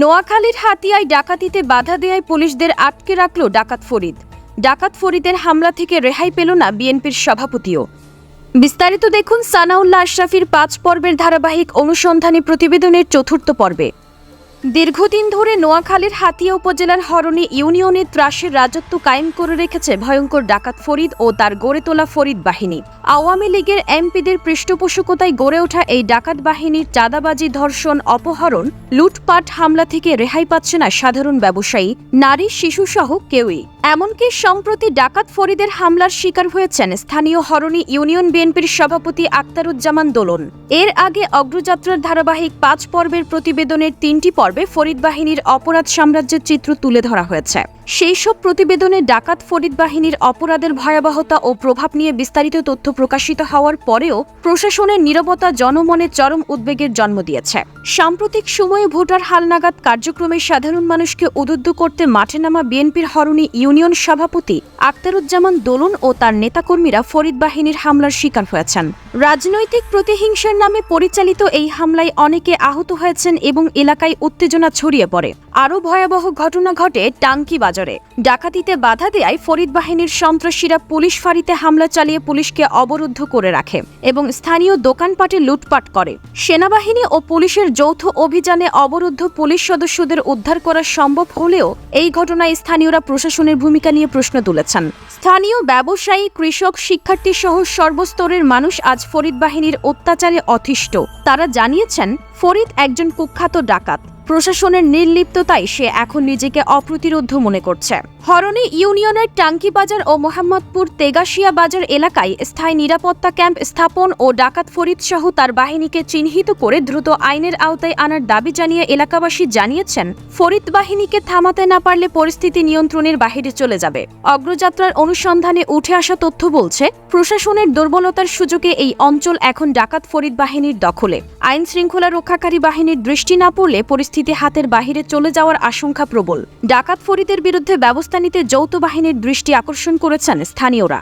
নোয়াখালীর হাতিয়ায় ডাকাতিতে বাধা দেয়ায় পুলিশদের আটকে রাখল ডাকাত ফরিদ। ডাকাত ফরিদের হামলা থেকে রেহাই পেল না বিএনপির সভাপতিও। বিস্তারিত দেখুন সানাউল্লাহ আশরাফির ৫ পর্বের ধারাবাহিক অনুসন্ধানী প্রতিবেদনের চতুর্থ পর্বে। দীর্ঘদিন ধরে নোয়াখালীর হাতিয়া উপজেলার হরণী ইউনিয়নে ত্রাসের রাজত্ব কায়েম করে রেখেছে ভয়ঙ্কর ডাকাত ফরিদ ও তার গড়ে তোলা ফরিদ বাহিনী। আওয়ামী লীগের এমপিদের পৃষ্ঠপোষকতায় গড়ে ওঠা এই ডাকাত বাহিনীর চাঁদাবাজি, ধর্ষণ, অপহরণ, লুটপাট, হামলা থেকে রেহাই পাচ্ছে না সাধারণ ব্যবসায়ী, নারী, শিশুসহ কেউই। এমনকি সম্প্রতি ডাকাত ফরিদের হামলার শিকার হয়েছেন স্থানীয় হরণী ইউনিয়ন বিএনপির সভাপতি আক্তারুজ্জামান দোলন। এর আগে অগ্রযাত্রার ধারাবাহিক ৫ পর্বের প্রতিবেদনের ৩টি পর্বে ফরিদ বাহিনীর অপরাধ সাম্রাজ্যের চিত্র তুলে ধরা হয়েছে। সেই সব প্রতিবেদনে ডাকাত ফরিদ বাহিনীর অপরাধের ভয়াবহতা ও প্রভাব নিয়ে বিস্তারিত তথ্য প্রকাশিত হওয়ার পরেও প্রশাসনের নীরবতা জনমনে চরম উদ্বেগের জন্ম দিয়েছে। সাম্প্রতিক সময়ে ভোটার হালনাগাদ কার্যক্রমে সাধারণ মানুষকে উদ্বুদ্ধ করতে মাঠে নামা বিএনপির হরণী ইউনিয়ন সভাপতি আক্তারুজ্জামান দোলন ও তার নেতাকর্মীরা ফরিদ বাহিনীর হামলার শিকার হয়েছেন। রাজনৈতিক প্রতিহিংসার নামে পরিচালিত এই হামলায় অনেকে আহত হয়েছেন এবং এলাকায় উত্তেজনা ছড়িয়ে পড়ে। আরও ভয়াবহ ঘটনা ঘটে টাঙ্কি বাজারে। ডাকাতিতে বাধা দেয়ায় ফরিদ বাহিনীর সন্ত্রাসীরা পুলিশ ফাঁড়িতে হামলা চালিয়ে পুলিশকে অবরুদ্ধ করে রাখে এবং স্থানীয় দোকানপাটে লুটপাট করে। সেনাবাহিনী ও পুলিশের যৌথ অভিযানে অবরুদ্ধ পুলিশ সদস্যদের উদ্ধার করা সম্ভব হলেও এই ঘটনায় স্থানীয়রা প্রশাসনের ভূমিকা নিয়ে প্রশ্ন তুলেছেন। স্থানীয় ব্যবসায়ী, কৃষক, শিক্ষার্থী সহ সর্বস্তরের মানুষ আজ ফরিদ বাহিনীর অত্যাচারে অতিষ্ঠ। তারা জানিয়েছেন, ফরিদ একজন কুখ্যাত ডাকাত। প্রশাসনের নির্লিপ্ততায় সে এখন নিজেকে অপ্রতিরোধ্য মনে করছে। হরণী ইউনিয়নের টাঙ্কি বাজার ও মোহাম্মদপুর তেগাশিয়া বাজার এলাকায় স্থায়ী নিরাপত্তা ক্যাম্প স্থাপন ও ডাকাত ফরিদ সহ তার বাহিনীকে চিহ্নিত করে দ্রুত আইনের আওতায় আনার দাবি জানিয়ে এলাকাবাসী জানিয়েছেন, ফরিদ বাহিনীকে থামাতে না পারলে পরিস্থিতি নিয়ন্ত্রণের বাইরে চলে যাবে। অগ্রযাত্রার অনুসন্ধানে উঠে আসা তথ্য বলছে, প্রশাসনের দুর্বলতার সুযোগে এই অঞ্চল এখন ডাকাত ফরিদ বাহিনীর দখলে। আইন শৃঙ্খলা রক্ষাকারী বাহিনীর দৃষ্টি না পড়লে পরিস্থিতি হাতের বাহিরে চলে যাওয়ার আশঙ্কা প্রবল। ডাকাত ফরিদের বিরুদ্ধে ব্যবস্থা নিতে যৌথ বাহিনীর দৃষ্টি আকর্ষণ করেছেন স্থানীয়রা।